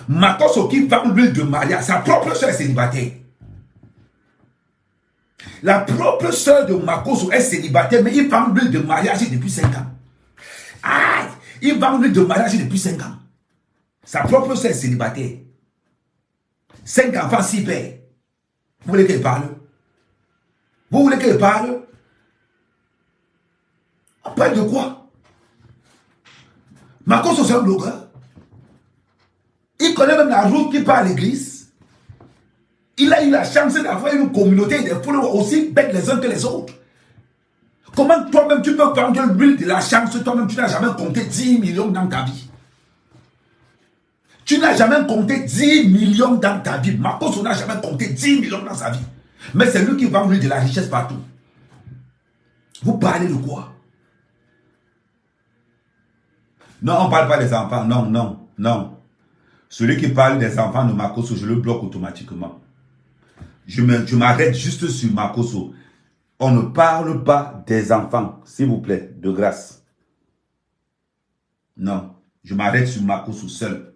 Makoso qui vend l'huile de mariage, sa propre soeur est célibataire. La propre soeur de Makoso est célibataire, mais il vend l'huile de mariage depuis 5 ans. Ah, il vend l'huile de mariage depuis 5 ans. Sa propre soeur est célibataire. 5 enfants, 6 pères. Vous voulez qu'elle parle? Vous voulez qu'elle parle? On parle de quoi? Makoso, c'est un blogueur. Il connaît même la route qui part à l'église. Il a eu la chance d'avoir une communauté et des followers aussi bêtes les uns que les autres. Comment toi-même tu peux vendre l'huile de la chance? Toi-même tu n'as jamais compté 10 millions dans ta vie. Tu n'as jamais compté 10 millions dans ta vie. Makoso n'a jamais compté 10 millions dans sa vie. Mais c'est lui qui vend l'huile de la richesse partout. Vous parlez de quoi? Non, on ne parle pas des enfants. Non, non, non. Celui qui parle des enfants de Makoso, je le bloque automatiquement. Je m'arrête juste sur Makoso. On ne parle pas des enfants, s'il vous plaît, de grâce. Non, je m'arrête sur Makoso seul.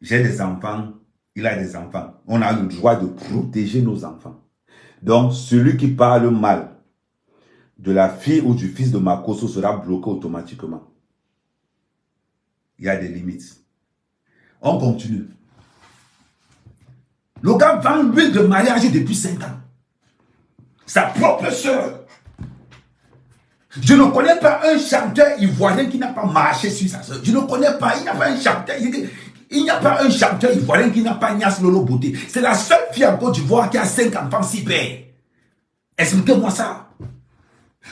J'ai des enfants, il a des enfants. On a le droit de protéger nos enfants. Donc, celui qui parle mal de la fille ou du fils de Makoso sera bloqué automatiquement. Il y a des limites. On continue. Le gars vend l'huile de mariage depuis 5 ans. Sa propre soeur. Je ne connais pas un chanteur ivoirien qui n'a pas marché sur sa soeur. Je ne connais pas, il n'y a pas un chanteur. Il n'y a pas un chanteur ivoirien qui n'a pas Nias Lolo Beauté. C'est la seule fille en Côte d'Ivoire qui a 5 enfants, 6 pères. Expliquez-moi ça.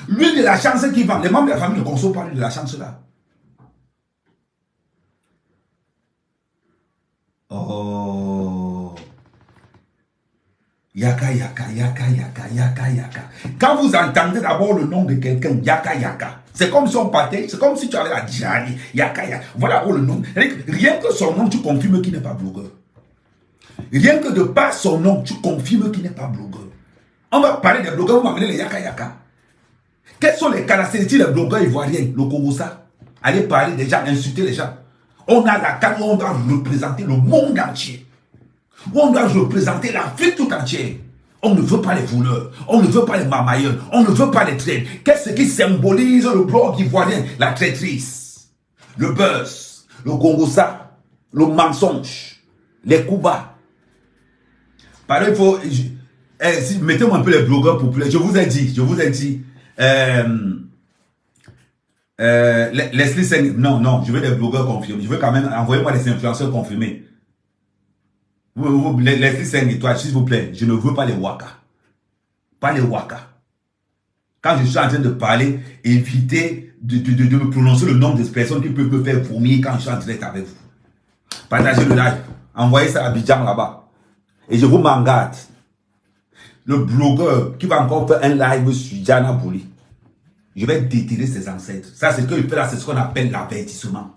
L'huile de la chance qui vend. Les membres de la famille ne consomment pas l'huile de la chance là. Oh. Yaka, yaka, yaka, yaka, yaka, yaka. Quand vous entendez d'abord le nom de quelqu'un, yaka, yaka, c'est comme si on partait, c'est comme si tu avais la diarrhée. Yaka, yaka. Voilà d'abord le nom. Rien que son nom, tu confirmes qu'il n'est pas blogueur. Rien que de par son nom, tu confirmes qu'il n'est pas blogueur. On va parler des blogueurs, on va appeler les yaka, yaka. Quelles sont les caractéristiques des blogueurs ivoiriens, le Congossa? Allez parler des gens, insulter les gens. On a la carte où on doit représenter le monde entier. Où on doit représenter l'Afrique tout entière. On ne veut pas les voleurs, on ne veut pas les mamailleurs, on ne veut pas les traîtres. Qu'est-ce qui symbolise le blog ivoirien? La traîtrise, le buzz, le Congossa, le mensonge, les coups bas. Par exemple, il faut... mettez-moi un peu les blogueurs populaires. Je vous ai dit. Leslie Seng, non, je veux des blogueurs confirmés. Je veux quand même, envoyez-moi des influenceurs confirmés. Leslie Seng, toi, s'il vous plaît, je ne veux pas les waka. Pas les waka. Quand je suis en train de parler, évitez de me prononcer le nom des personnes qui peuvent me faire vomir quand je suis en direct avec vous. Partagez le live. Envoyez ça à Abidjan là-bas. Et je vous m'engage. Le blogueur qui va encore faire un live sur Jana Bouli. Je vais déterrer ses ancêtres. Ça, c'est ce qu'il fait là, c'est ce qu'on appelle l'avertissement.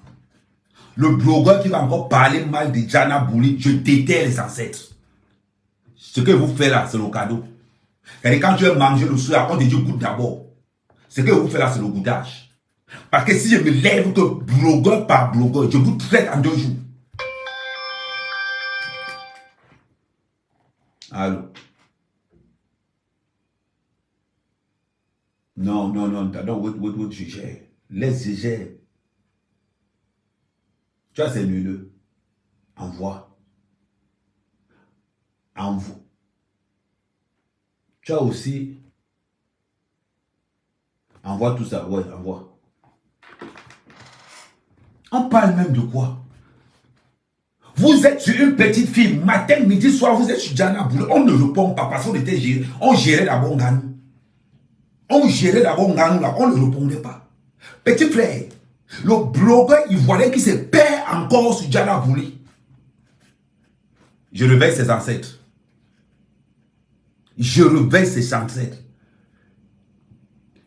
Le blogueur qui va encore parler mal de Jana Bouli, je déterre les ancêtres. Ce que vous faites là, c'est le cadeau. Et quand tu veux manger le soir, on te dit goûte d'abord. Ce que vous faites là, c'est le goûtage. Parce que si je me lève que blogueur par blogueur, je vous traite en 2 jours. Allô? Non, je gère. Laisse, je gère. Tu as ces nœuds. Envoie. Tu as aussi... Envoie tout ça. Ouais, envoie. On parle même de quoi? Vous êtes sur une petite fille. Matin, midi, soir, vous êtes sur Jana Bouli. On ne répond pas parce qu'on était géré. On gérait d'abord Nganou. On gérait d'abord Nganou là. On ne répondait pas. Petit frère. Le blogueur ivoirien qui se perd encore sur Jana Bouli. Je réveille ses ancêtres. Je réveille ses ancêtres.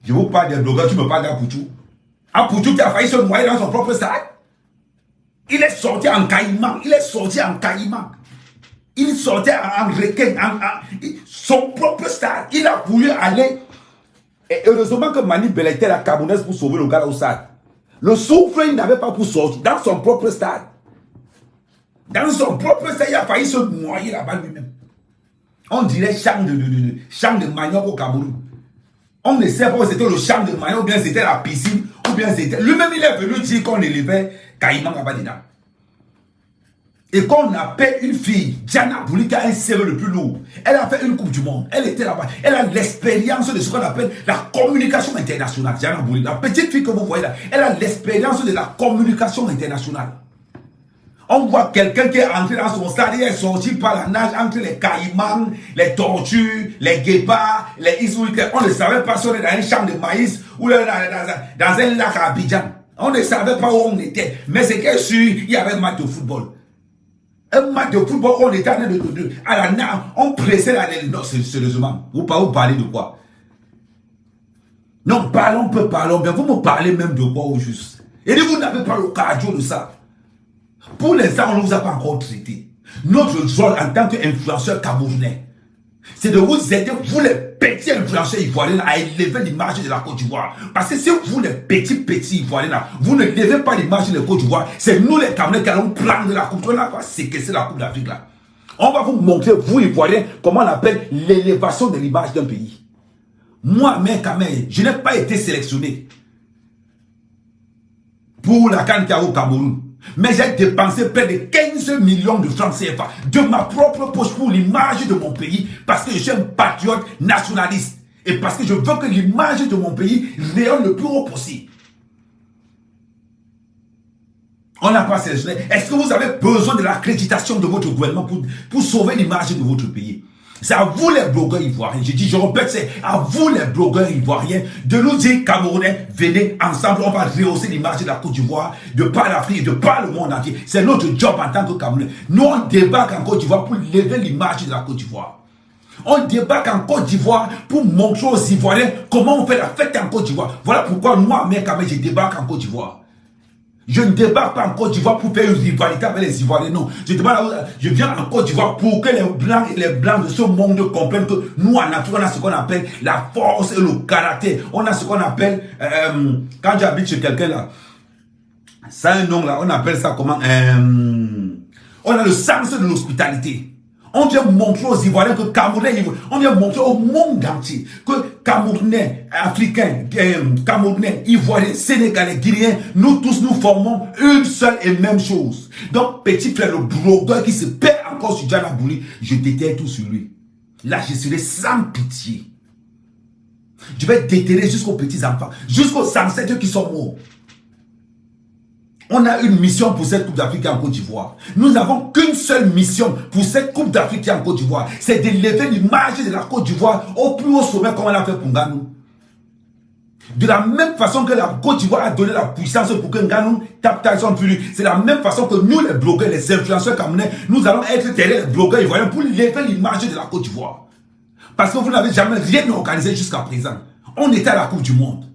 Je vous parle des blogueurs, tu me parles d'Apoutou. Apoutou qui a failli se noyer dans son propre stade. Il est sorti en caïman. Il sortait en requin. Son propre stade. Il a voulu aller. Et heureusement que Mani Bel était la Camerounaise pour sauver le gars au stade. Le souffle, il n'avait pas pour sortir dans son propre stade. Dans son propre sein, il a failli se noyer là-bas lui-même. On dirait champ de manioc au Cameroun. On ne sait pas si c'était le champ de manioc, ou bien c'était la piscine, ou bien c'était... Lui-même, il est venu dire qu'on élevait Caïman là-bas dedans. Et qu'on appelle une fille, Diana Bouli, qui a un CV le plus lourd. Elle a fait une Coupe du Monde. Elle était là-bas. Elle a l'expérience de ce qu'on appelle la communication internationale. Diana Bouli, la petite fille que vous voyez là, elle a l'expérience de la communication internationale. On voit quelqu'un qui est entré dans son stade, il est sorti par la nage entre les caïmans, les tortues, les guépards, les isouites. On ne savait pas si on est dans un champ de maïs ou dans un lac à Abidjan. On ne savait pas où on était. Mais c'est que sûr, il y avait un match de football. Un match de football, on était à la nage, on pressait la... Non, sérieusement, vous parlez de quoi? Non, parlons peu, parlons bien. Vous me parlez même de quoi au juste? Et vous n'avez pas le cardio de ça. Pour l'instant, on ne vous a pas encore traité. Notre rôle en tant qu'influenceur camerounais, c'est de vous aider, vous les petits influenceurs ivoiriens, à élever l'image de la Côte d'Ivoire. Parce que si vous les petits ivoiriens, vous ne levez pas l'image de la Côte d'Ivoire, c'est nous les Camerounais qui allons prendre la Coupe. On va séquestrer la Coupe d'Afrique là. On va vous montrer, vous Ivoiriens, comment on appelle l'élévation de l'image d'un pays. Moi, mais quand même, je n'ai pas été sélectionné pour la CAN au Cameroun. Mais j'ai dépensé près de 15 millions de francs CFA de ma propre poche pour l'image de mon pays parce que je suis un patriote nationaliste et parce que je veux que l'image de mon pays rayonne le plus haut possible. On n'a pas sélectionné. Est-ce que vous avez besoin de l'accréditation de votre gouvernement pour sauver l'image de votre pays? C'est à vous les blogueurs ivoiriens, je répète, c'est à vous les blogueurs ivoiriens de nous dire Camerounais, venez ensemble, on va rehausser l'image de la Côte d'Ivoire, de par l'Afrique, de par le monde entier. C'est notre job en tant que Camerounais. Nous on débarque en Côte d'Ivoire pour lever l'image de la Côte d'Ivoire. On débarque en Côte d'Ivoire pour montrer aux Ivoiriens comment on fait la fête en Côte d'Ivoire. Voilà pourquoi moi, mec, quand même, je débarque en Côte d'Ivoire. Je ne débarque pas en Côte d'Ivoire pour faire une rivalité avec les Ivoiriens, non. Je viens en Côte d'Ivoire pour que les Blancs et les Blancs de ce monde comprennent que nous, en Afrique, on a ce qu'on appelle la force et le caractère. On a ce qu'on appelle, quand j'habite chez quelqu'un là, ça a un nom là, on appelle ça comment, on a le sens de l'hospitalité. On vient montrer aux Ivoiriens que Camerounais, on vient montrer au monde entier que Camerounais, Africains, Camerounais, Ivoiriens, Sénégalais, Guinéens, nous tous nous formons une seule et même chose. Donc, petit frère, le blogueur qui se perd encore sur Diana Bouli, je déterre tout sur lui. Là, je serai sans pitié. Je vais déterrer jusqu'aux petits enfants, jusqu'aux ancêtres qui sont morts. On a une mission pour cette Coupe d'Afrique en Côte d'Ivoire. Nous n'avons qu'une seule mission pour cette Coupe d'Afrique en Côte d'Ivoire. C'est d'élever l'image de la Côte d'Ivoire au plus haut sommet comme on l'a fait pour Nganou. De la même façon que la Côte d'Ivoire a donné la puissance pour que Nganou tape Tyson Fury. C'est la même façon que nous les blogueurs, les influenceurs camerounais, nous allons être derrière les blogueurs ivoiriens pour élever l'image de la Côte d'Ivoire. Parce que vous n'avez jamais rien organisé jusqu'à présent. On était à la Coupe du Monde.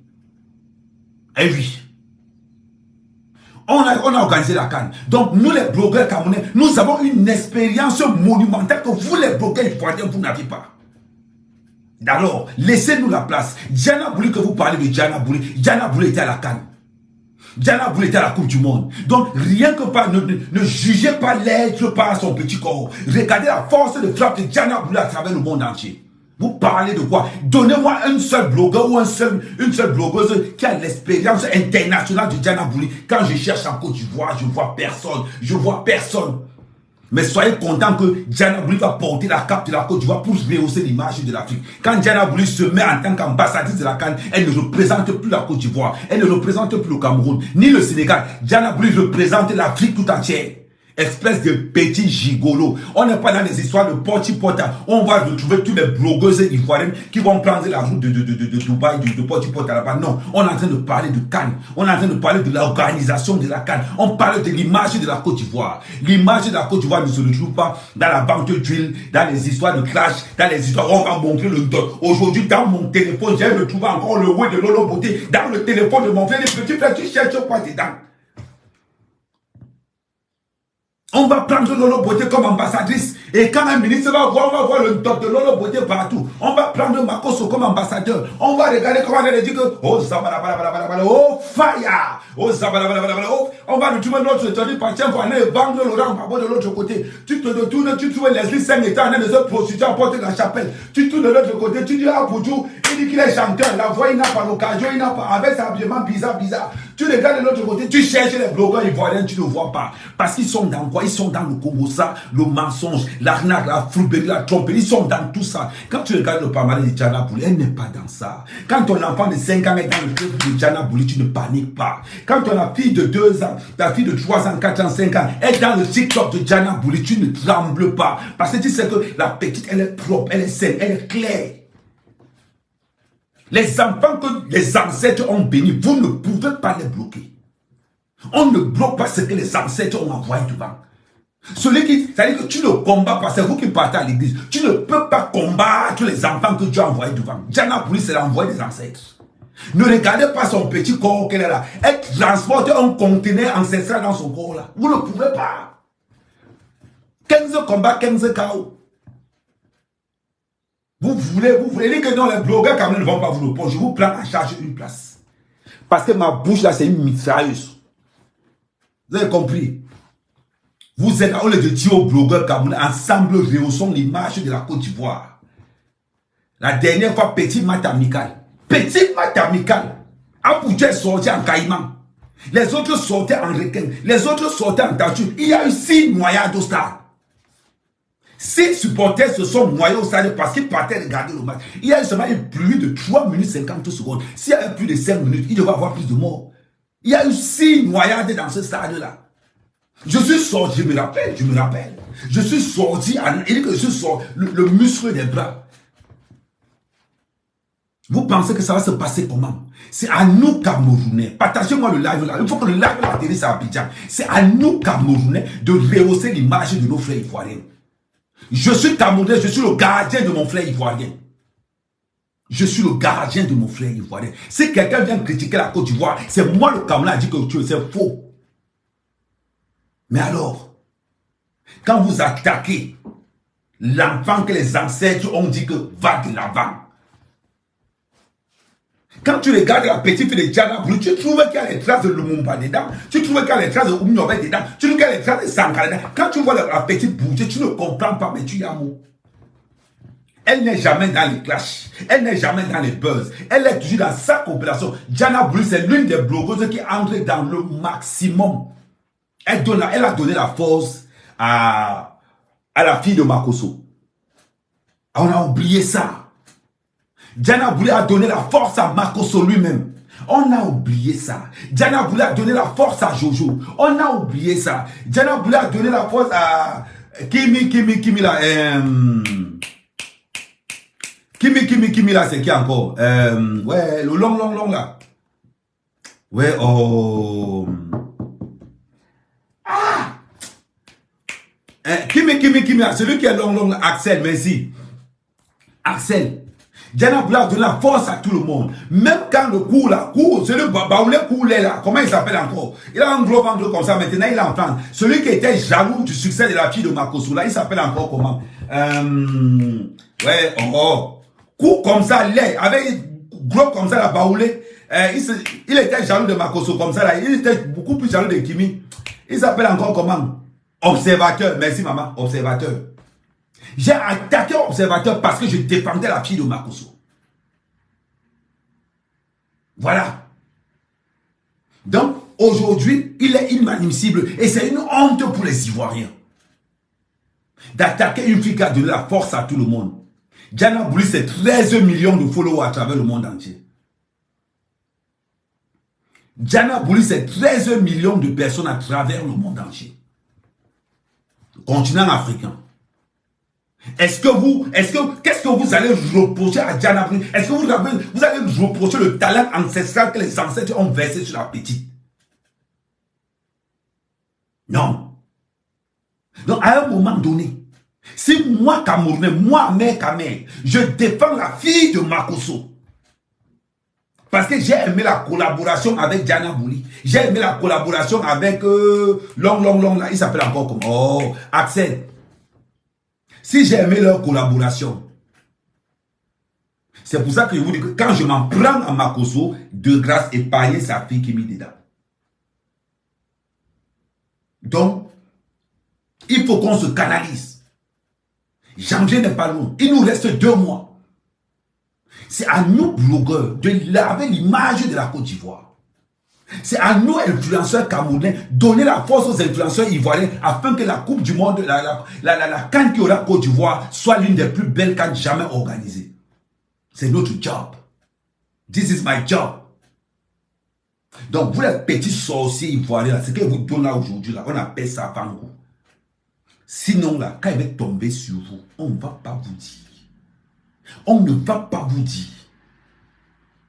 Eh oui. On a organisé la CAN. Donc, nous les blogueurs camerounais, nous avons une expérience monumentale que vous les blogueurs ivoiriens, vous n'avez pas. Alors, laissez-nous la place. Diana Bouli, que vous parlez de Diana Bouli était à la CAN. Diana Bouli était à la Coupe du Monde. Donc, rien que pas, ne jugez pas l'être par son petit corps. Regardez la force de frappe de Diana Bouli à travers le monde entier. Vous parlez de quoi? Donnez-moi un seul blogueur ou une seule blogueuse qui a l'expérience internationale de Diana Bouli. Quand je cherche en Côte d'Ivoire, je vois personne. Je vois personne. Mais soyez contents que Diana Bouli va porter la cape de la Côte d'Ivoire pour rehausser l'image de l'Afrique. Quand Diana Bouli se met en tant qu'ambassadrice de la CAN, elle ne représente plus la Côte d'Ivoire. Elle ne représente plus le Cameroun, ni le Sénégal. Diana Bouli représente l'Afrique tout entière. Espèce de petit gigolo. On n'est pas dans des histoires de porti-porta. On va retrouver tous les blogueuses ivoiriennes qui vont prendre la route de Dubaï, de porti-porta là-bas. Non, on est en train de parler de CAN. On est en train de parler de l'organisation de la CAN. On parle de l'image de la Côte d'Ivoire. L'image de la Côte d'Ivoire ne se retrouve pas dans la banque d'huile, dans les histoires de clash, dans les histoires. On va montrer le dos. Aujourd'hui, dans mon téléphone, j'ai retrouvé encore le ouais de Lolo Beauté. Dans le téléphone de mon frère, les petits frères, tu cherches quoi dedans? On va prendre Lolo Beauté comme ambassadrice. Et quand un ministre va voir, on va voir le top de Lolo Beauté partout. On va prendre Makosso comme ambassadeur. On va regarder comment elle dit que oh Zabalabalabala, oh fire, oh Zabalabalabala, oh. On va retrouver notre étoile par tiens pour aller vendre Laurent Gbagbo de l'autre côté. Tu te retournes, tu trouves Leslie Seng étant en train de se prostituer à porte de la chapelle. Tu tournes de l'autre côté, tu dis à Boudjou, il dit qu'il est chanteur. La voix, il n'a pas l'occasion, il n'a pas, avec sa habillement bizarre. Tu regardes de l'autre côté, tu cherches les blogueurs ivoiriens, tu ne vois pas. Parce qu'ils sont dans quoi? Ils sont dans le Komosa, le mensonge, l'arnaque, la fourberie, la tromperie. Ils sont dans tout ça. Quand tu regardes le palmarès de Diana Bouli, elle n'est pas dans ça. Quand ton enfant de 5 ans est dans le club de Diana Bouli, tu ne paniques pas. Quand ton fille de 2 ans, ta fille de 3 ans, 4 ans, 5 ans est dans le TikTok de Diana Bouli, tu ne trembles pas. Parce que tu sais que la petite, elle est propre, elle est saine, elle est claire. Les enfants que les ancêtres ont bénis, vous ne pouvez pas les bloquer. On ne bloque pas ce que les ancêtres ont envoyé devant. Celui qui, c'est-à-dire que tu ne combats pas, c'est vous qui partez à l'église. Tu ne peux pas combattre les enfants que Dieu a envoyés devant. Diana Bouli, c'est l'envoyé des ancêtres. Ne regardez pas son petit corps qu'elle est là. Elle transporte un conteneur ancestral dans son corps là. Vous ne pouvez pas. 15 combats, 15 KO. Vous voulez dire que non, les blogueurs quand même ne vont pas vous le prendre. Je vous prends en charge une place. Parce que ma bouche là, c'est une mitrailleuse. Vous avez compris? Vous êtes, au lieu de dire aux blogueurs camerounais, ensemble rehaussons l'image de la Côte d'Ivoire. La dernière fois, petit match amical. Petit match amical. Abuja est sorti en caïman. Les autres sortaient en requin. Les autres sortaient en tortue. Il y a eu 6 noyades au stade. 6 supporters se sont noyés au stade parce qu'ils partaient regarder le match. Il y a eu seulement une pluie de 3 minutes 50 secondes. S'il y avait plus de 5 minutes, il devait y avoir plus de morts. Il y a eu 6 noyades dans ce stade-là. Je suis sorti, je me rappelle. Je suis sorti, il dit que je suis sorti, le muscle des bras. Vous pensez que ça va se passer comment? C'est à nous, Camerounais. Partagez-moi le live là. Il faut que le live atterrisse à Abidjan. C'est à nous, Camerounais, de rehausser l'image de nos frères ivoiriens. Je suis Camerounais, je suis le gardien de mon frère ivoirien. Je suis le gardien de mon frère ivoirien. Si quelqu'un vient critiquer la Côte d'Ivoire, c'est moi le Camerounais qui a dit que c'est faux. Mais alors, quand vous attaquez l'enfant que les ancêtres ont dit que va de l'avant, quand tu regardes la petite fille de Diana Bouli, tu trouves qu'il y a les traces de Lumumba dedans, tu trouves qu'il y a les traces de Oumniobé dedans, tu trouves qu'il y a les traces de Sankara dedans. Quand tu vois la petite bouger, tu ne comprends pas, mais tu y as mot. Elle n'est jamais dans les clashs, elle n'est jamais dans les buzz, elle est toujours dans sa coopération. Diana Bouli, c'est l'une des blogueuses qui entre dans le maximum. Elle a donné la force à la fille de Makosso. On a oublié ça. Diana Bouli a donné la force à Makosso lui-même. On a oublié ça. Diana Bouli a donné la force à Jojo. On a oublié ça. Diana Bouli a donné la force à Kimi là. Kimi là, c'est qui encore? Ouais, le long là. Ouais, oh. Kimi là, celui qui est long là. Axel, merci. Axel. Diana Bouli a donné la force à tout le monde. Même quand le coup là, c'est le Baoulé Koulé là, comment il s'appelle encore? Il a un gros ventre comme ça, maintenant il est en France. Celui qui était jaloux du succès de la fille de Makosso là, il s'appelle encore comment? Ouais, coup comme ça, avec gros comme ça, la Baoulé, il était jaloux de Makosso comme ça là, il était beaucoup plus jaloux de Kimi. Il s'appelle encore comment? Observateur, merci maman, observateur. J'ai attaqué Observateur parce que je défendais la fille de Makosso. Voilà. Donc, aujourd'hui, il est inadmissible et c'est une honte pour les Ivoiriens d'attaquer une fille qui a donné la force à tout le monde. Diana Bouli, c'est 13 millions de followers à travers le monde entier. Diana Bouli, c'est 13 millions de personnes à travers le monde entier. Continent africain. Qu'est-ce que vous allez reprocher à Diana Bouli? Est-ce que vous allez reprocher le talent ancestral que les ancêtres ont versé sur la petite? Non. Donc, à un moment donné, si moi, Camerounais, moi, mère Kamel, je défends la fille de Makosso, Parce que j'ai aimé la collaboration avec Diana Bouli. J'ai aimé la collaboration avec Long, là. Il s'appelle encore comment? Oh, Axel. Si j'ai aimé leur collaboration, c'est pour ça que je vous dis que quand je m'en prends à Makosso, de grâce, épargner sa fille qui est mise dedans. Donc, il faut qu'on se canalise. Janvier n'est pas loin. Il nous reste 2 mois. C'est à nous, blogueurs, de laver l'image de la Côte d'Ivoire. C'est à nous, influenceurs camerounais, donner la force aux influenceurs ivoiriens afin que la Coupe du Monde, la CAN qui aura Côte d'Ivoire soit l'une des plus belles CAN jamais organisées. C'est notre job. This is my job. Donc, vous les petits sorciers ivoiriens, ce que vous donnez là aujourd'hui, on appelle ça Vango. Sinon, là, quand il va tomber sur vous, on ne va pas vous dire. On ne va pas vous dire.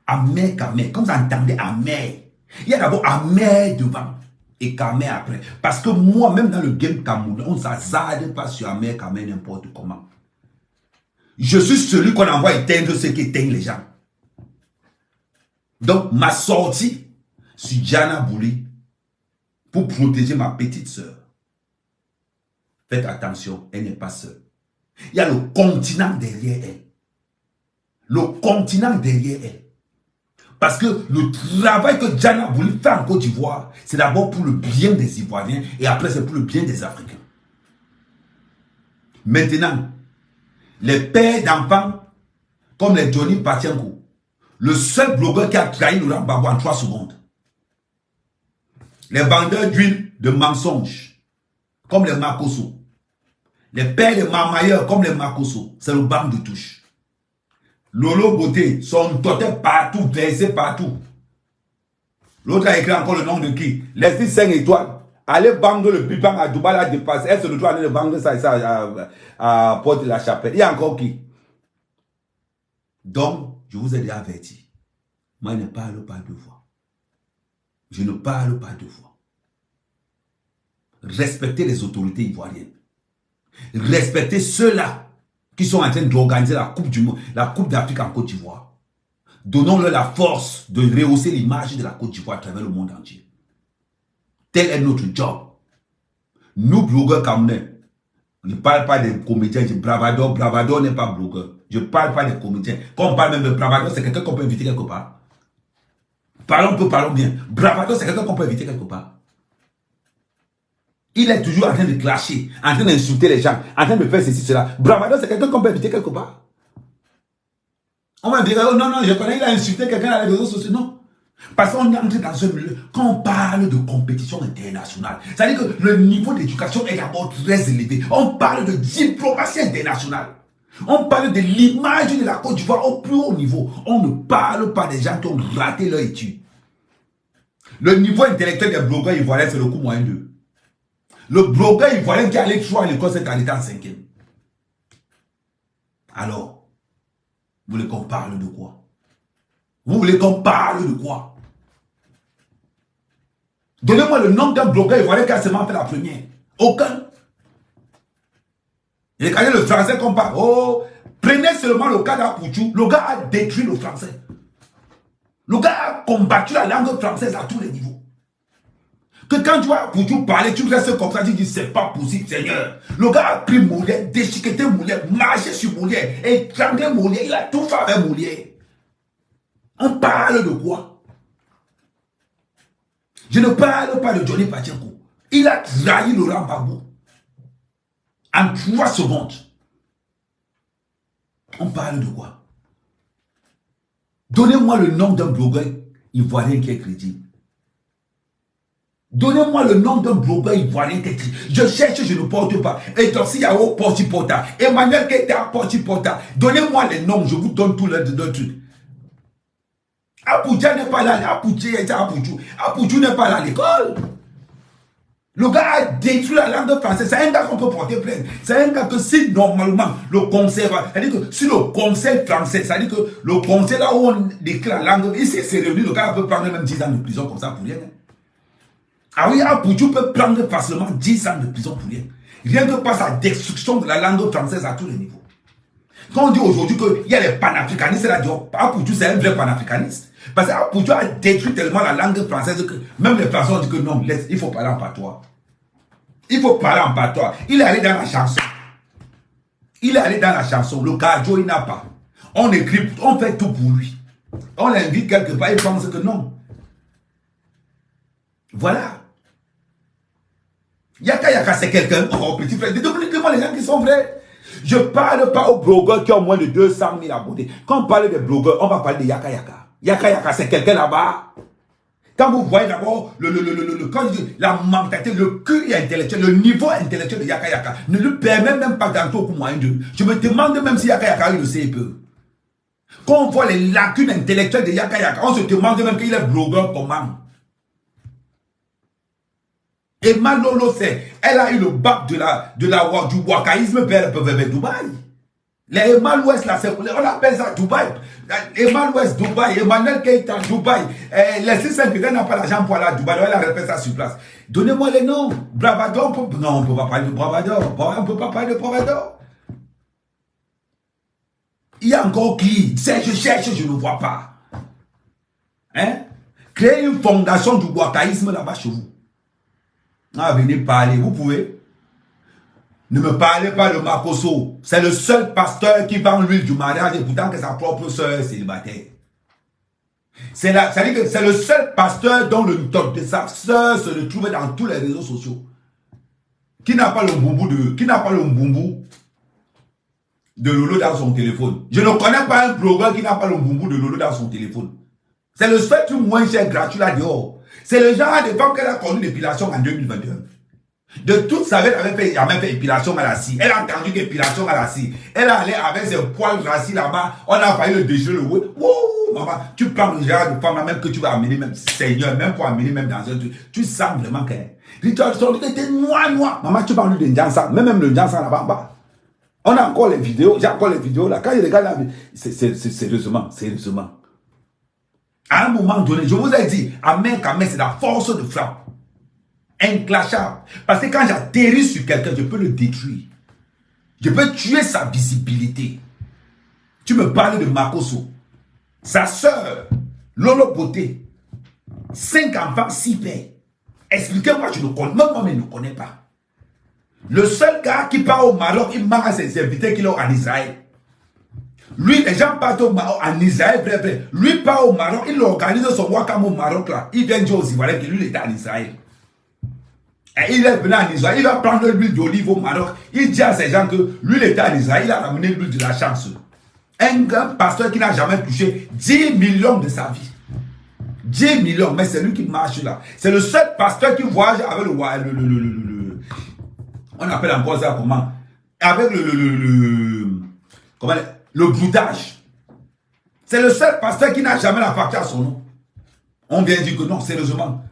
Amer, Kamer. Comme vous entendez Amer. Il y a d'abord Amer devant et Kamer après. Parce que moi, même dans le game Cameroun, on ne s'hazarde pas sur Amer, Kamer n'importe comment. Je suis celui qu'on envoie éteindre ceux qui éteignent les gens. Donc, ma sortie sur Diana Bouli pour protéger ma petite sœur. Faites attention, elle n'est pas seule. Il y a le continent derrière elle. Le continent derrière elle. Parce que le travail que Diana Bouli fait en Côte d'Ivoire, c'est d'abord pour le bien des Ivoiriens et après c'est pour le bien des Africains. Maintenant, les pères d'enfants, comme les Johnny Patienko, le seul blogueur qui a trahi Laurent Gbagbo en 3 secondes. Les vendeurs d'huile de mensonges, comme les Makosso. Les pères de marmailleurs, comme les Makosso. C'est le banc de touche. Lolo Beauté, son totem partout, versé partout. L'autre a écrit encore le nom de qui? Leslie 5 étoiles. Allez bang le pipan à Dubaï, la dépasse. Elle se retrouve à aller bang ça à Porte de la Chapelle. Il y a encore qui? Donc, je vous ai déjà averti. Moi, je ne parle pas 2 fois. Je ne parle pas 2 fois. Respectez les autorités ivoiriennes. Respectez ceux-là qui sont en train d'organiser la Coupe du Monde, la Coupe d'Afrique en Côte d'Ivoire. Donnons-leur la force de rehausser l'image de la Côte d'Ivoire à travers le monde entier. Tel est notre job. Nous, blogueurs camerounais, je ne parle pas des comédiens, je bravador. Bravador n'est pas blogueur. Je ne parle pas des comédiens. Quand on parle même de bravador, c'est quelqu'un qu'on peut inviter quelque part. Parlons bien. Bravador, c'est quelqu'un qu'on peut inviter quelque part. Il est toujours en train de clasher, en train d'insulter les gens, en train de faire ceci, cela. Bravado, c'est quelqu'un qu'on peut inviter quelque part. On va dire, oh non, je connais, il a insulté quelqu'un dans les réseaux sociaux. Non. Parce qu'on est entré dans ce milieu, quand on parle de compétition internationale, c'est-à-dire que le niveau d'éducation est d'abord très élevé. On parle de diplomatie internationale. On parle de l'image de la Côte d'Ivoire au plus haut niveau. On ne parle pas des gens qui ont raté leur étude. Le niveau intellectuel des blogueurs ivoiriens, c'est le coût moyen d'eux. Le blogueur ivoirien qui allait choisir à l'école, c'est en étant en 5e. Alors, vous voulez qu'on parle de quoi? Vous voulez qu'on parle de quoi? Donnez-moi le nom d'un blogueur ivoirien qui a seulement fait la première. Aucun. Et regardez le français qu'on parle. Oh, prenez seulement le cas d'Apouchou. Le gars a détruit le français. Le gars a combattu la langue française à tous les niveaux. Que quand tu vas pour tout parler, tu restes comme ça, tu dis c'est pas possible, Seigneur. Le gars a pris Molière, déchiqueté Molière, marché sur Molière, étranglé Molière, il a tout fait avec Molière. On parle de quoi? Je ne parle pas de Johnny Patienko. Il a trahi Laurent Gbagbo. En 3 secondes. On parle de quoi? Donnez-moi le nom d'un blogueur ivoirien qui est crédible. Donnez-moi le nom d'un blogueur ivoirien qui est crédible. Je cherche, je ne porte pas. Et Torsi Yao Porti-Porta. Emmanuel Keita Porti-Porta. Donnez-moi les noms, je vous donne tout le truc. Apoutia n'est pas là. Apouchou n'est pas là à l'école. Le gars a détruit la langue française. C'est un gars qu'on peut porter plainte. C'est un gars que si normalement le conseil, c'est-à-dire que si le conseil français, c'est-à-dire que le conseil là où on écrit la langue, ici c'est réuni, le gars peut prendre même 10 ans de prison comme ça pour rien. Ah oui, Apouchou peut prendre facilement 10 ans de prison pour rien. Rien que par sa destruction de la langue française à tous les niveaux. Quand on dit aujourd'hui qu'il y a les panafricanistes, là, Apoutou, c'est un vrai panafricaniste. Parce qu'Apoutou a détruit tellement la langue française que même les Français ont dit que non, il faut parler en patois. Il faut parler en patois. Il est allé dans la chanson. Il est allé dans la chanson. Le cardio, il n'a pas. On écrit, on fait tout pour lui. On l'invite quelque part, il pense que non. Voilà. Yaka Yaka, c'est quelqu'un. Oh, petit frère, demandez-moi les gens qui sont vrais. Je ne parle pas aux blogueurs qui ont moins de 200 000 abonnés. Quand on parle des blogueurs, on va parler de Yaka Yaka. Yaka Yaka, c'est quelqu'un là-bas. Quand vous voyez d'abord la mentalité, le QI intellectuel, le niveau intellectuel de Yaka Yaka ne lui permet même pas d'entrer au coup moyen d'eux. Je me demande même si Yaka Yaka le sait peu. Quand on voit les lacunes intellectuelles de Yaka Yaka, on se demande même qu'il est blogueur comment. Et Malolo, elle a eu le bac du wakaïsme vers Dubaï. Les Emal Ouest, là, on appelle ça Dubaï. Emal Ouest, Dubaï. Emmanuel Keïta, Dubaï. Les 6-5 n'a pas l'argent pour aller à Dubaï. Elle a refait ça sur place. Donnez-moi les noms. Bravador, non, on ne peut pas parler de Bravador. On ne peut pas parler de Bravador. Il y a encore qui? Je cherche, je ne vois pas. Hein? Créez une fondation du wakaïsme là-bas chez vous. Ah, venez parler, vous pouvez. Ne me parlez pas de Makosso. C'est le seul pasteur qui vend l'huile du mariage et pourtant que sa propre soeur est célibataire. C'est-à-dire que c'est le seul pasteur dont le top de sa soeur se retrouve dans tous les réseaux sociaux. Qui n'a pas le boubou de Lolo dans son téléphone. Je ne connais pas un blogueur qui n'a pas le boubou de Lolo dans son téléphone. C'est le seul truc moins cher gratuit là dehors. C'est le genre de femme qu'elle a connu l'épilation en 2021. De toute sa vie, elle avait fait épilation à la scie. Elle a entendu qu'épilation à la scie. Elle est allée avec ses poils rassis là-bas. On a failli le déchirer le wouh. Wouh, maman, tu prends le genre de femme là même que tu vas amener, même Seigneur, même pour amener même dans un truc. Tu sens vraiment qu'elle. Son truc était noir. Maman, tu parles de Ndiansa. Même le Ndiansa là-bas en bas. On a encore les vidéos. J'ai encore les vidéos là. Quand je regarde la vidéo, c'est sérieusement. À un moment donné, je vous ai dit, à main qu'à main, c'est la force de frappe. Inclashable. Parce que quand j'atterris sur quelqu'un, je peux le détruire. Je peux tuer sa visibilité. Tu me parles de Makosso. Sa soeur, Lolo Beauté. 5 enfants, 6 pères. Expliquez-moi, je ne connais même moi, mais je ne connais pas. Le seul gars qui part au Maroc, il manque à ses invités qu'il a en Israël. Lui, les gens partent en Israël, vrai. Lui part au Maroc, il organise son wakam au Maroc là. Il vient dire aux Ivoiriens que lui, il était en Israël. Et il est venu en Israël, il va prendre l'huile d'olive au Maroc. Il dit à ces gens que lui, il était en Israël, il a ramené l'huile de la chance. Un grand pasteur qui n'a jamais touché 10 millions de sa vie. 10 millions, mais c'est lui qui marche là. C'est le seul pasteur qui voyage avec on appelle encore ça comment? Avec le broutage. C'est le seul pasteur qui n'a jamais la facture à son nom. On vient dire que non, sérieusement.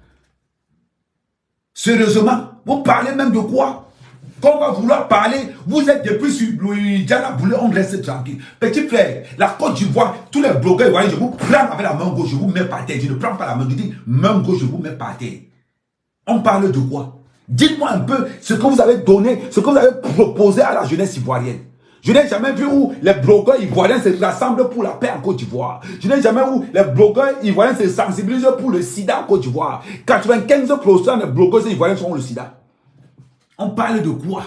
Sérieusement, vous parlez même de quoi? Quand on va vouloir parler, vous êtes depuis sur Diana Boulé, on reste tranquille. Petit frère, la Côte d'Ivoire, tous les blogueurs, je vous prends avec la main gauche, je vous mets par terre. Je ne prends pas la main, je dis main gauche, je vous mets par terre. On parle de quoi? Dites-moi un peu ce que vous avez donné, ce que vous avez proposé à la jeunesse ivoirienne. Je n'ai jamais vu où les blogueurs ivoiriens se rassemblent pour la paix en Côte d'Ivoire. Je n'ai jamais vu où les blogueurs ivoiriens se sensibilisent pour le sida en Côte d'Ivoire. 95% des blogueurs ivoiriens sont le sida. On parle de quoi?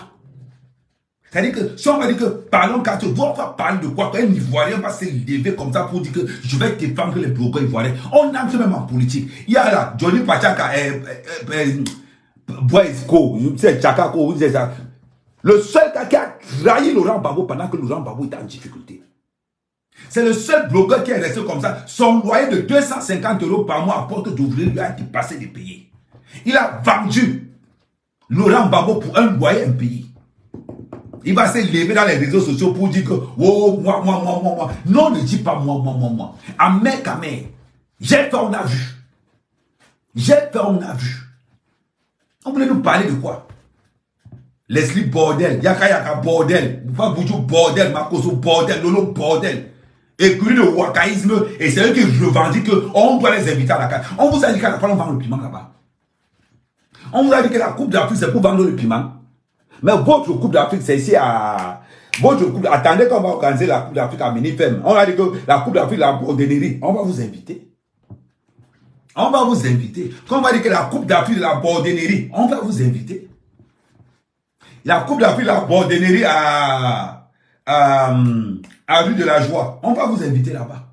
C'est-à-dire que si on va dire que parlons quand on va parler de quoi? Quand un Ivoirien va se lever comme ça pour dire que je vais défendre les blogueurs ivoiriens. On entre même en politique. Il y a là Johnny Pachaka, Boisco, Tchakako, vous dites ça. Le seul gars qui a trahi Laurent Gbagbo pendant que Laurent Gbagbo était en difficulté. C'est le seul blogueur qui est resté comme ça. Son loyer de 250 € par mois à porte d'ouvrier lui a dépassé de payer. Il a vendu Laurent Gbagbo pour un loyer impayé. Il va se lever dans les réseaux sociaux pour dire que oh, moi. Non, ne dis pas moi. À mec, j'ai fait, on a vu. On voulait nous parler de quoi? Leslie bordel, Yaka bordel, Boudjou bordel, Makosso bordel, Lolo bordel. Écurie de wakaïsme, et c'est eux qui revendiquent qu'on doit les inviter à la carte. On vous a dit qu'à la fois on vend le piment là-bas. On vous a dit que la Coupe d'Afrique c'est pour vendre le piment. Mais votre Coupe d'Afrique c'est ici à Votre coupe, attendez qu'on va organiser la Coupe d'Afrique à Minifem. On a dit que la Coupe d'Afrique, la Bordellerie, on va vous inviter. On va vous inviter. Quand on va dire que la Coupe d'Afrique de la Bordellerie, on va vous inviter. La Coupe d'Afrique de la Bordellerie à Rue de la Joie, on va vous inviter là-bas.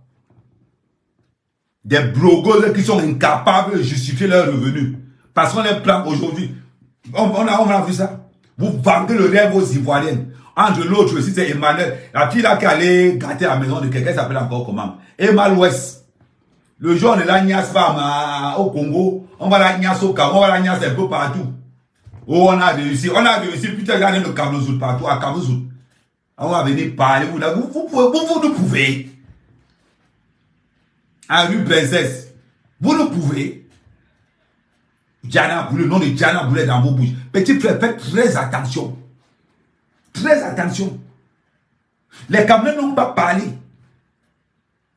Des blogueurs qui sont incapables de justifier leurs revenus. Parce qu'on les plante aujourd'hui. On a vu ça. Vous vendez le rêve aux Ivoiriennes. Entre l'autre aussi, c'est Emmanuel. La fille là qui allait gâter la maison de quelqu'un s'appelle encore comment? Emma l'Ouest. Le jour on est là, Nias au Congo. On va la Nias au Cameroun. On va la Nias un peu partout. Oh, on a réussi. On a réussi. Putain, regardez le Kabouzou partout. À Kabouzou. On va venir parler. Vous nous pouvez. À rue Princesse. Vous nous pouvez. Diana Boulet, le nom de Diana Boulet dans vos bouches. Petit frère, faites très attention. Très attention. Les Camerounais n'ont pas parlé.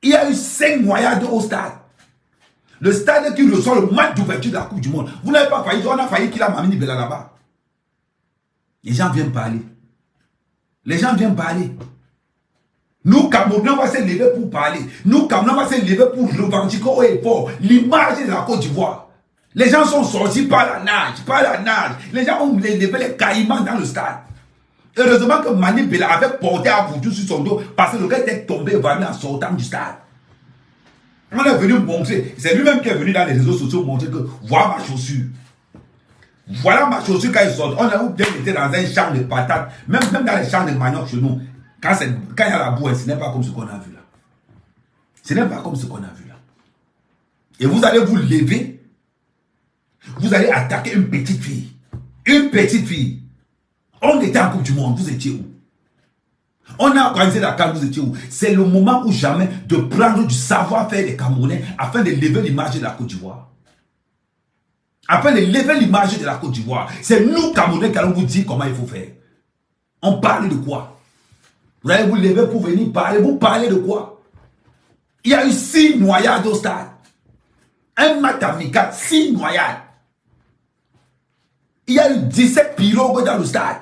Il y a eu 5 noyades au stade. Le stade qui reçoit le match d'ouverture de la Coupe du Monde. Vous n'avez pas failli, on a failli qu'il a Mamini Bella là-bas. Les gens viennent parler. Les gens viennent parler. Nous, Camerounais, on va se lever pour parler. Nous, Camerounais, on va se lever pour revendiquer haut et fort l'image de la Côte d'Ivoire. Les gens sont sortis par la nage, par la nage. Les gens ont levé les caïmans dans le stade. Heureusement que Mani Bella avait porté à Boudou sur son dos parce que le gars était tombé vraiment en sortant du stade. On est venu montrer, c'est lui-même qui est venu dans les réseaux sociaux montrer que voilà ma chaussure. Voilà ma chaussure quand il sort. On a bien été dans un champ de patates, même dans les champs de manioc chez nous. Quand il y a la boue, ce n'est pas comme ce qu'on a vu là. Ce n'est pas comme ce qu'on a vu là. Et vous allez vous lever, vous allez attaquer une petite fille. Une petite fille. On était en Coupe du Monde, vous étiez où? On a organisé la CAN, vous étiez où? C'est le moment ou jamais de prendre du savoir-faire des Camerounais afin de lever l'image de la Côte d'Ivoire. Afin de lever l'image de la Côte d'Ivoire. C'est nous, Camerounais, qui allons vous dire comment il faut faire. On parle de quoi? Vous allez vous lever pour venir parler. Vous parlez de quoi? Il y a eu 6 noyades au stade. Un match amical, 6 noyades. Il y a eu 17 pirogues dans le stade.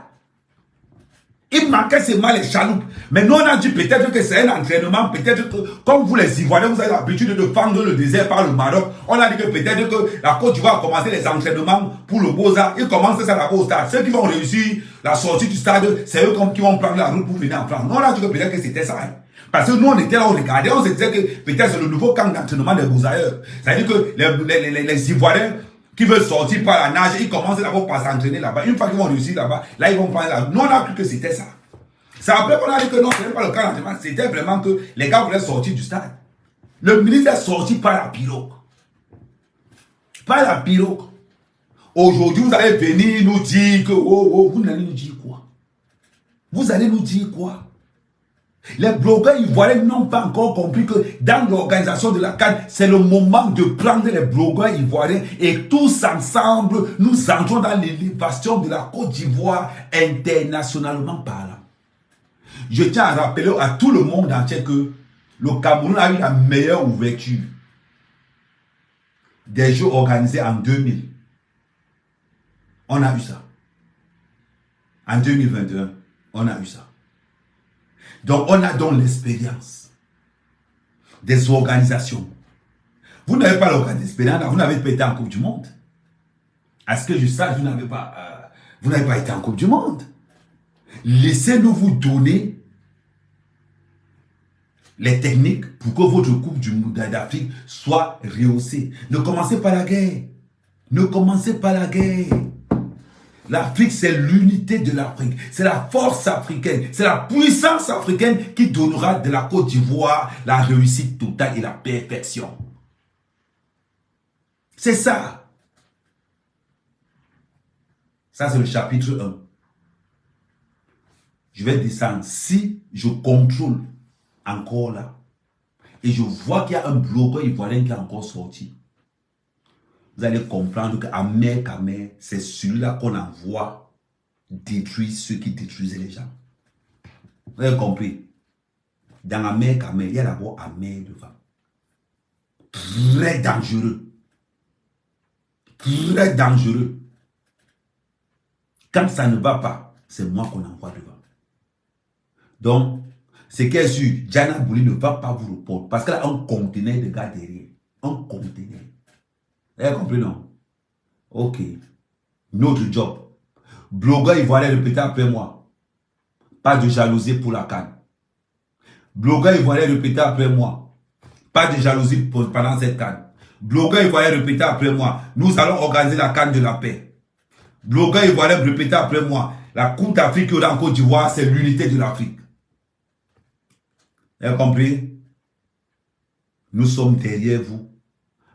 Il manquait seulement les chaloupes. Mais nous, on a dit peut-être que c'est un entraînement. Peut-être que, comme vous les Ivoiriens, vous avez l'habitude de fendre le désert par le Maroc. On a dit que peut-être que la Côte d'Ivoire a commencé les entraînements pour le Beaux-Arts. Ils commencent ça là-bas au stade. Ceux qui vont réussir la sortie du stade, c'est eux qui vont prendre la route pour venir en France. Nous, on a dit que peut-être que c'était ça. Hein. Parce que nous, on était là, on regardait, on se disait que peut-être c'est le nouveau camp d'entraînement des Beaux-Arts. C'est-à-dire que les Ivoiriens qui veulent sortir par la nage, ils commencent d'abord par s'entraîner là-bas. Une fois qu'ils vont réussir là-bas, là, ils vont prendre la route. Nous, on a cru que c'était ça. C'est après qu'on a dit que non, ce n'est pas le cas d'entraînement. C'était vraiment que les gars voulaient sortir du stade. Le ministre est sorti par la pirogue. Par la pirogue. Aujourd'hui, vous allez venir nous dire que, vous allez nous dire quoi? Vous allez nous dire quoi? Les blogueurs ivoiriens n'ont pas encore compris que dans l'organisation de la CAN, c'est le moment de prendre les blogueurs ivoiriens et tous ensemble, nous entrons dans l'élévation de la Côte d'Ivoire internationalement parlant. Je tiens à rappeler à tout le monde entier que le Cameroun a eu la meilleure ouverture des Jeux organisés en 2000. On a eu ça. En 2021, on a eu ça. Donc, on a donc l'expérience des organisations. Vous n'avez pas l'expérience, vous n'avez pas été en Coupe du Monde. À ce que je sache, vous n'avez pas été en Coupe du Monde. Laissez-nous vous donner les techniques pour que votre Coupe du Monde d'Afrique soit rehaussée. Ne commencez pas la guerre. Ne commencez pas la guerre. L'Afrique, c'est l'unité de l'Afrique. C'est la force africaine. C'est la puissance africaine qui donnera de la Côte d'Ivoire la réussite totale et la perfection. C'est ça. Ça, c'est le chapitre 1. Je vais descendre. Si je contrôle encore là, et je vois qu'il y a un blogueur ivoirien qui est encore sorti, vous allez comprendre qu'Amer Kamer, c'est celui-là qu'on envoie détruire ceux qui détruisaient les gens. Vous avez compris? Dans Amer Kamer, il y a d'abord Amer devant. Très dangereux. Très dangereux. Quand ça ne va pas, c'est moi qu'on envoie devant. Donc, ce qui est sûr, Diana Bouli ne va pas vous répondre parce qu'elle a un conteneur de gars derrière. Un conteneur. Vous avez compris, non? Ok. Notre job. Blogueur ivoirien, répétez après moi. Pas de jalousie pour la CAN. Blogueur ivoirien, répétez après moi. Pas de jalousie pendant cette CAN. Blogueur ivoirien, répétez après moi. Nous allons organiser la CAN de la paix. Blogueur ivoirien, répétez après moi. La Coupe d'Afrique qui aura en Côte d'Ivoire, c'est l'unité de l'Afrique. Vous avez compris? Nous sommes derrière vous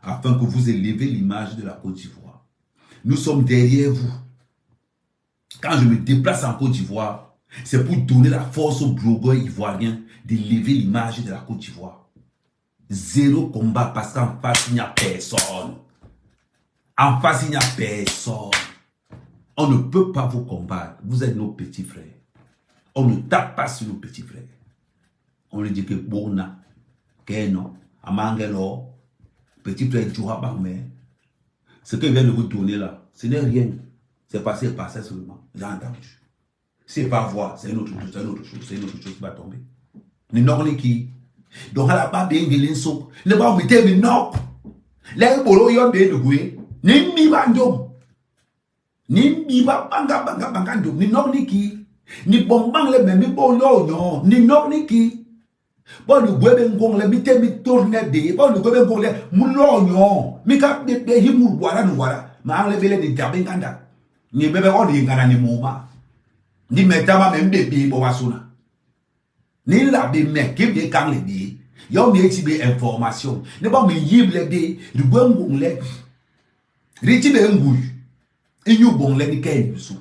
afin que vous élevez l'image de la Côte d'Ivoire. Nous sommes derrière vous. Quand je me déplace en Côte d'Ivoire, c'est pour donner la force aux blogueurs ivoiriens d'élever l'image de la Côte d'Ivoire. Zéro combat parce qu'en face, il n'y a personne. En face, il n'y a personne. On ne peut pas vous combattre. Vous êtes nos petits frères. On ne tape pas sur nos petits frères. On lui dit que Bona, Keno, Amangelo, petit frère Djoua Bangme. Ce que je viens de vous donner là, ce n'est rien. C'est passé seulement. J'ai entendu. C'est pas voir, c'est une autre chose, c'est une autre chose qui va tomber. Ni non qui. Donc à la base bien de l'inso, le bas vous mettez le non. Les bolo yon de goué, ni mi bandom. Ni mi ba banga ndom, ni non qui. Ni bombang le même bolo non, ni non qui. Bon le goué ngong le mité mi tourne de, bon le goué ngong le moulo non. Mi ka de himu wala no wala. Ma enlever les tabenganda. Ni bébé on y ngana ni mouma. Ni metama même bébé bo wasuna. Ni la be me ke be kan le bi. Yo mi etibe information. Ne ba mi yible de du gwengong le. Riti be ngui. Inyu bon le ni ken bisu.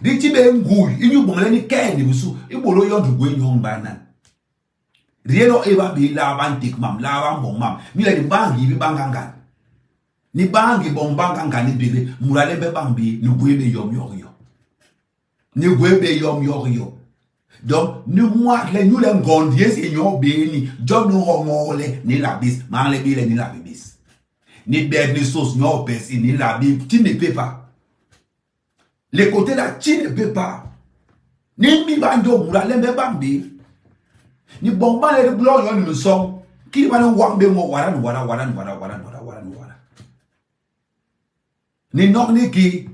Riti be ngui, inyu bon le ni ken bisu. Ibolo yo du gwenyon banan. Rieno eba be la ban tik mam, la ban bon mam. Mi le di bangi bi bangangan. Ni bangi bon bangangan ni bele. Murale be bambi ni gwebe yom yo. Ni gwebe yom yo. Donc, nous les gondiers, c'est nous béni. John nous remorle, ni la bis, man les bile, ni la bibis. Ni bête, ni sauce, ni persi, ni la bib, tu ne peux pas. Les côtés là, tu ne peux pas. Ni mi bando, moula, les bambi. Ni bomba, les blancs, nous le sommes. Qui va nous voir, voilà. Ni non, ni qui.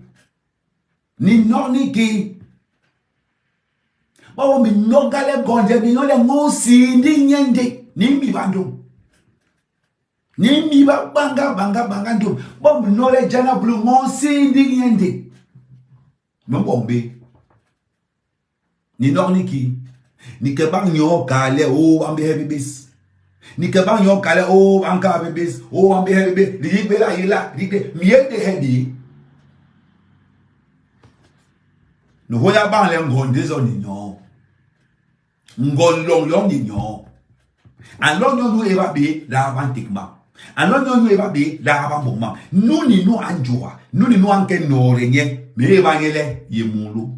Ni non, ni qui. Bawo mi nogale gonde mi nole ngosi ndi nyende ni mi bando ni mi banga ndo bo mi nole jana blu ngosi ndi nyende mo bombe ni norniki ni ke bang nyo kale o ambe hebis ni ke bang nyo kale o anka hebis o ambe hebe li be la yila li be mi ede hebi no hoya bang le ngonde zo ni nyo ngolong long ni nyo along nyo eva be la avantikma along nyo eva be la avamboma nous ni nous anjoa nous ni nous anke no renye me eva yele yemulu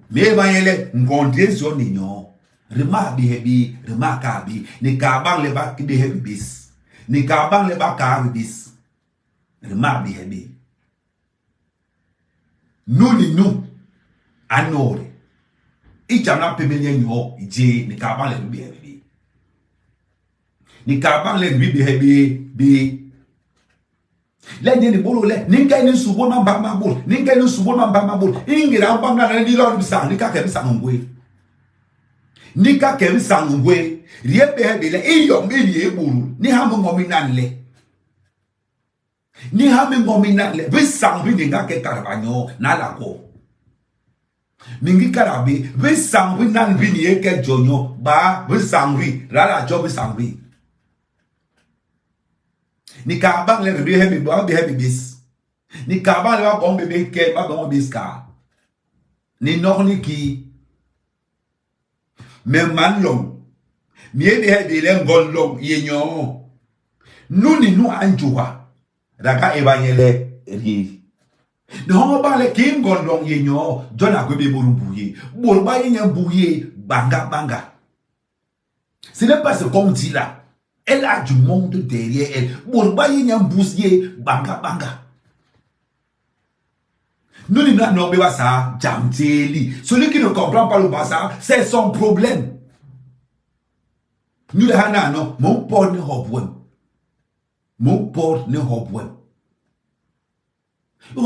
me eva yele ngondre zo ni nyo rema bi hebi rema ka bi ni ka bang le ba ki be hebi bis ni ka bang le ba ka bis rema bi hebi nous ni nous anore Ichamna pebelien yo ije ni kaban le bi hebi. Ni kaban le bi hebi. Le ni bolo le ni kai ni subo na ba ma bol. Ni kai ni subo na ba ma bol. Ingira ba na ni lo bisa ni ka ke bisa ngwe. Ni ka ke bisa ngwe. Rie be hebi le iyo mi ni eburu. Ni ha mo ngomi nan le. Ni ha mi ngomi nan le. Bisa ngwi ni ka ke karabanyo na la ko. Mingi karabi, we sangwi nan vini eke jonyo, ba, we sangwi, rala job we sangwi. Ni kabang le be hebi, ba be hebi bis. Ni kabang le ba bon bebe ke, ba bon bis ka. Ni norni ki. Me man long. Mi be hebi le ngon long, yenyo. Nou ni nou anjua. Raka evangele ri. Non ba le kim gondong yenyo jona kwebe borumbuye borba yenye bouye banga ce n'est pas ce qu'on dit là elle a du monde derrière elle borba yenye bouye banga Nous, nous n'avons pas ça. Celui qui ne comprend pas le Bassa, c'est son problème. Nous, non, mon port ne problème. Mon port ne problème. On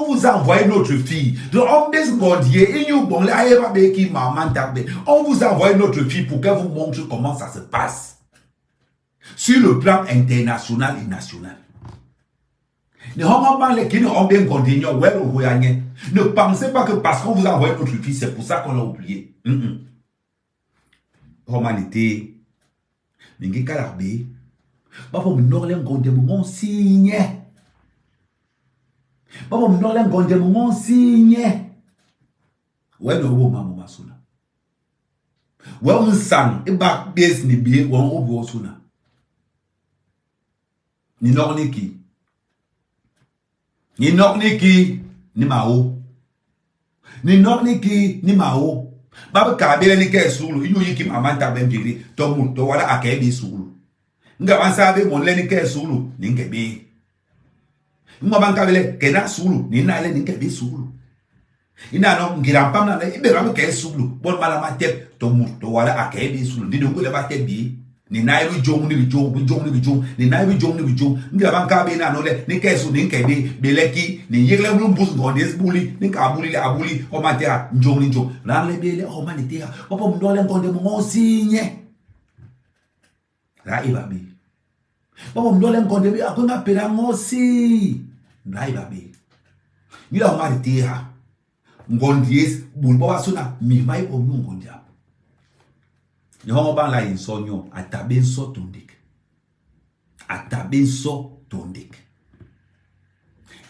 vous a envoyé notre fille. On vous a envoyé notre fille pour qu'elle vous montre comment ça se passe. Sur le plan international et national. Ne pensez pas que parce qu'on vous a envoyé notre fille, c'est pour ça qu'on l'a oublié. Humanité. Mingi Kalabé. Papa m'norlem gonde mon signe. Papa m'norlem gonde mon signe. Ouais no wo mamu masuna. Ouais on sang e ba des ni bi won obo suna. Ni norniki. Ni norniki ni mao. Ni norniki ni mao. Baba kabele ni ke sulu inu yiki mamanta bembiri to mu to wala akebe sulu. Nga wansabe mon leni ke sulu ni ngebe. Nga bankabele kena sulu ni na le ni ngebe sulu. Ina no ngira pam na ibe ram ke sulu bon mala mate to mu to wala akebe sulu ndi ngule bate bi ni na ibi jong ni jong ni na ibi jong ngira bankabe na no le ni ke sulu ni ngebe beleki ni yegle mu bus ngondes buli ni ka buli le abuli o matera njong ni jong na le bele o manitera papa mu dole ngonde mu sinye. Ra ibabi. Papa mdole nkonde bi akonga pera ngosi. Ra ibabi. Nila umari teha. Ngondies bulbo wasuna mimai o ngondia. Nyongo bang la insonyo atabenso tondik. Atabenso tondik.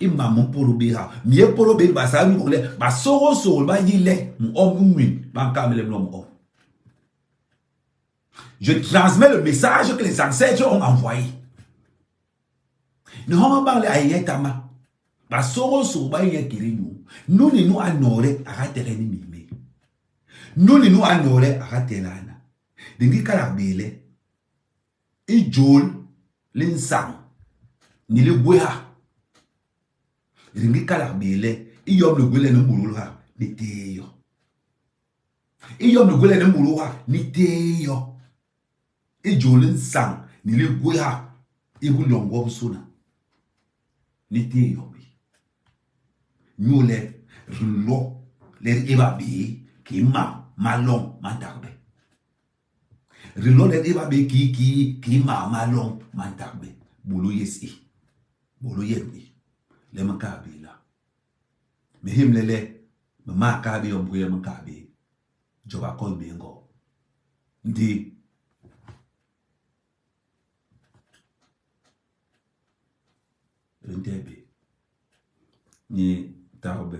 Ima mporo bira. Mie poro bira basa mi kole ba soro soro ba yile mu om mwin banka mele mlo mu om. Je transmets le message que les ancêtres ont envoyé. Nous avons parlé à Yetama. Basoro soba yekirinu. Nous ne nous anore à tereni mime. Nous ne nous anore à terana. Dingi karabele. Et Joel l'insang. Ni le boya. Dingi karabele. Et yom le gwele ne mouroura. Ni teyo. Et yom le gwele ne mouroura. Ni teyo. Et Jolin sang, ni le guya, et vous l'ongo sona. N'était yobi. Nous les rouleaux, les évabi, qui malon, mantarbe. Rouleaux les évabi qui malon, mantarbe. Boulou yesi. Boulou yebi. Les makabi là. Mais him lele, makabi ombuye makabi. Joba kol bengo. Ndi. Ndebe ni taube